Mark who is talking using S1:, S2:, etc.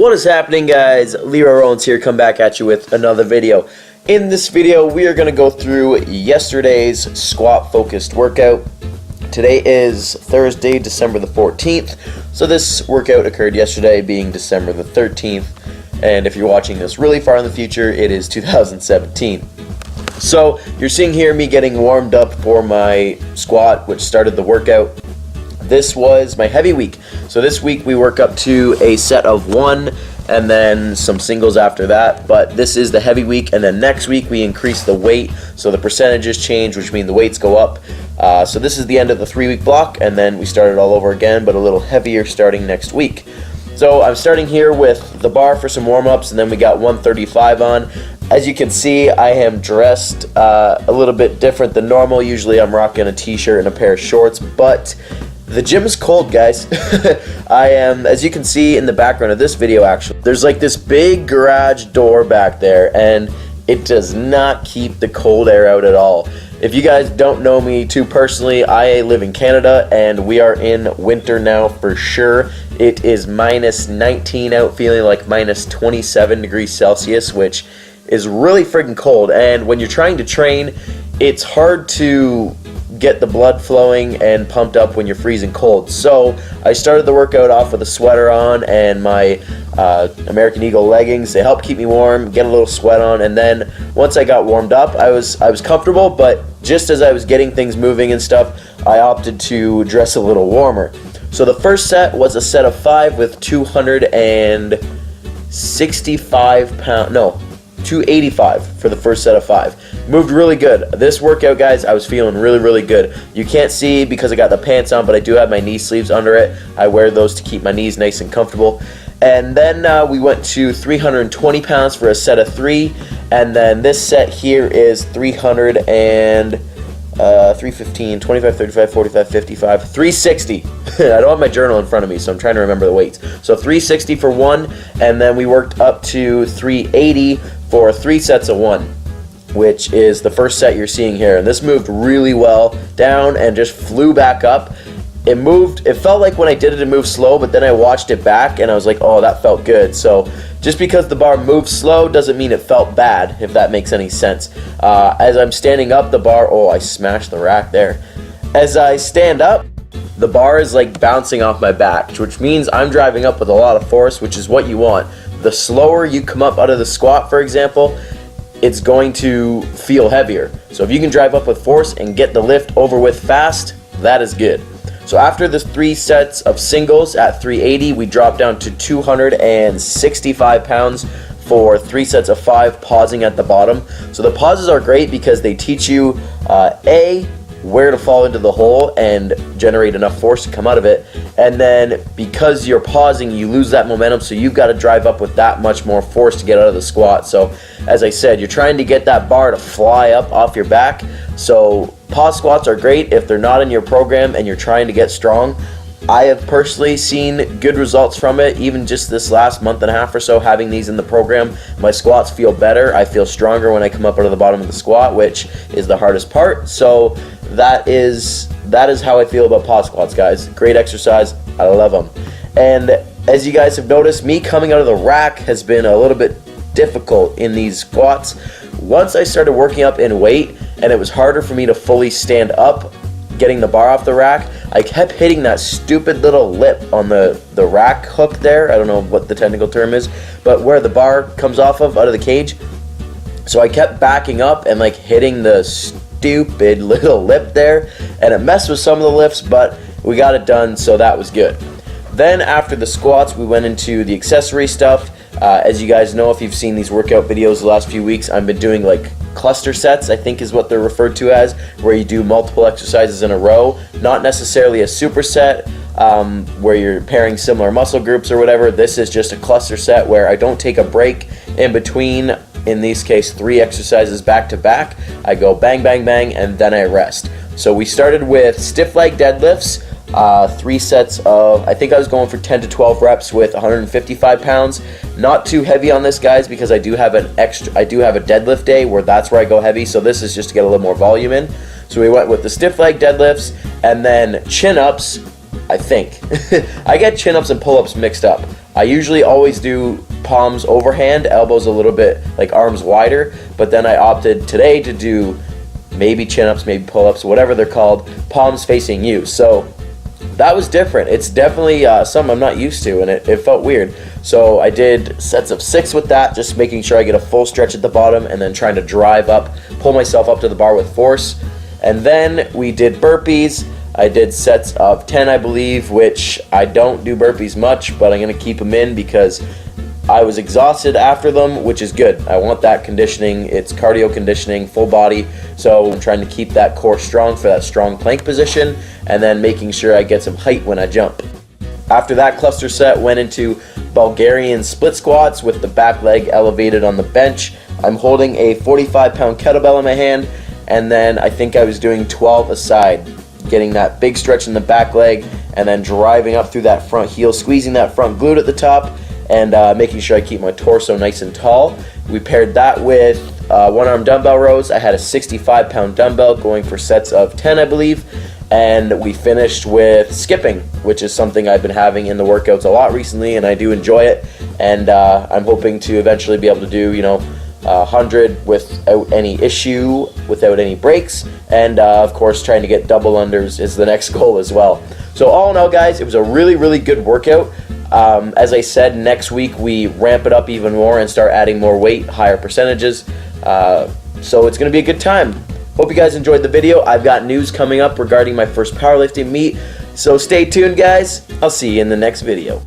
S1: What is happening, guys? Leroy Rollins here, come back at you with another video. In this video, we are going to go through yesterday's squat focused workout. Today is Thursday, December the 14th. So this workout occurred yesterday, being December the 13th. And if you're watching this really far in the future, it is 2017. So you're seeing here me getting warmed up for my squat, which started the workout. This was my heavy week. So this week we work up to a set of 1 and then some singles after that. But this is the heavy week, and then next week we increase the weight. So the percentages change, which means the weights go up. So this is the end of the 3-week block, and then we start it all over again, but a little heavier starting next week. So I'm starting here with the bar for some warm-ups, and then we got 135 on. As you can see, I am dressed a little bit different than normal. Usually I'm rocking a t-shirt and a pair of shorts, but the gym is cold, guys. I am, as you can see in the background of this video, actually, there's like this big garage door back there, and it does not keep the cold air out at all. If you guys don't know me too personally, I live in Canada, and we are in winter now for sure. It is minus 19 out, feeling like minus 27 degrees Celsius, which is really freaking cold. And when you're trying to train, it's hard to get the blood flowing and pumped up when you're freezing cold. So I started the workout off with a sweater on and my American Eagle leggings. They help keep me warm, get a little sweat on, and then once I got warmed up, I was comfortable, but just as I was getting things moving and stuff, I opted to dress a little warmer. So the first set was a set of 5 with 285 for the first set of 5. Moved really good. This workout, guys, I was feeling really good. You can't see because I got the pants on, but I do have my knee sleeves under it. I wear those to keep my knees nice and comfortable. And then we went to 320 pounds for a set of 3. And then this set here is 315, 25, 35, 45, 55, 360. I don't have my journal in front of me, so I'm trying to remember the weights. So 360 for 1, and then we worked up to 380 for 3 sets of 1, which is the first set you're seeing here. And this moved really well down and just flew back up. It felt like when I did it, it moved slow, but then I watched it back and I was like, oh, that felt good. So just because the bar moved slow doesn't mean it felt bad, if that makes any sense. As I'm standing up, the bar, oh, I smashed the rack there. As I stand up, the bar is like bouncing off my back, which means I'm driving up with a lot of force, which is what you want. The slower you come up out of the squat, for example, it's going to feel heavier. So if you can drive up with force and get the lift over with fast, that is good. So after the 3 sets of singles at 380, we dropped down to 265 pounds for 3 sets of 5, pausing at the bottom. So the pauses are great because they teach you, A, where to fall into the hole and generate enough force to come out of it. And then because you're pausing, you lose that momentum, so you've got to drive up with that much more force to get out of the squat. So as I said, you're trying to get that bar to fly up off your back. So pause squats are great if they're not in your program and you're trying to get strong. I have personally seen good results from it, even just this last month and a half or so having these in the program. My squats feel better. I feel stronger when I come up out of the bottom of the squat, which is the hardest part. So that is how I feel about pause squats, guys. Great exercise. I love them. And as you guys have noticed, me coming out of the rack has been a little bit difficult in these squats. Once I started working up in weight and it was harder for me to fully stand up getting the bar off the rack, I kept hitting that stupid little lip on the rack hook there. I don't know what the technical term is, but where the bar comes off of out of the cage. So I kept backing up and like hitting the stupid little lip there, and it messed with some of the lifts, but we got it done, so that was good. Then after the squats, we went into the accessory stuff. As you guys know, if you've seen these workout videos the last few weeks, I've been doing like cluster sets, I think is what they're referred to as, where you do multiple exercises in a row. Not necessarily a superset where you're pairing similar muscle groups or whatever. This is just a cluster set where I don't take a break in between, in this case 3 exercises back to back. I go bang, bang, bang, and then I rest. So we started with stiff leg deadlifts. 3 sets of, I think I was going for 10 to 12 reps with 155 pounds. Not too heavy on this, guys, because I do have a deadlift day where that's where I go heavy. So this is just to get a little more volume in. So we went with the stiff leg deadlifts and then chin ups I think. I get chin-ups and pull-ups mixed up. I usually always do palms overhand, elbows a little bit, like arms wider, but then I opted today to do maybe chin-ups, maybe pull-ups, whatever they're called, palms facing you. So that was different. It's definitely something I'm not used to, and it felt weird. So I did sets of 6 with that, just making sure I get a full stretch at the bottom, and then trying to drive up, pull myself up to the bar with force. And then we did burpees. I did sets of 10, I believe, which I don't do burpees much, but I'm going to keep them in because I was exhausted after them, which is good. I want that conditioning. It's cardio conditioning, full body. So I'm trying to keep that core strong for that strong plank position, and then making sure I get some height when I jump. After that cluster set, went into Bulgarian split squats with the back leg elevated on the bench. I'm holding a 45-pound kettlebell in my hand, and then I think I was doing 12 aside, getting that big stretch in the back leg, and then driving up through that front heel, squeezing that front glute at the top, and making sure I keep my torso nice and tall. We paired that with one-arm dumbbell rows. I had a 65-pound dumbbell going for sets of 10, I believe, and we finished with skipping, which is something I've been having in the workouts a lot recently, and I do enjoy it, and I'm hoping to eventually be able to do, 100 without any issue, without any breaks, and of course trying to get double unders is the next goal as well. So all in all, guys, it was a really, really good workout. As I said, next week we ramp it up even more and start adding more weight, higher percentages. So it's going to be a good time. Hope you guys enjoyed the video. I've got news coming up regarding my first powerlifting meet. So stay tuned, guys. I'll see you in the next video.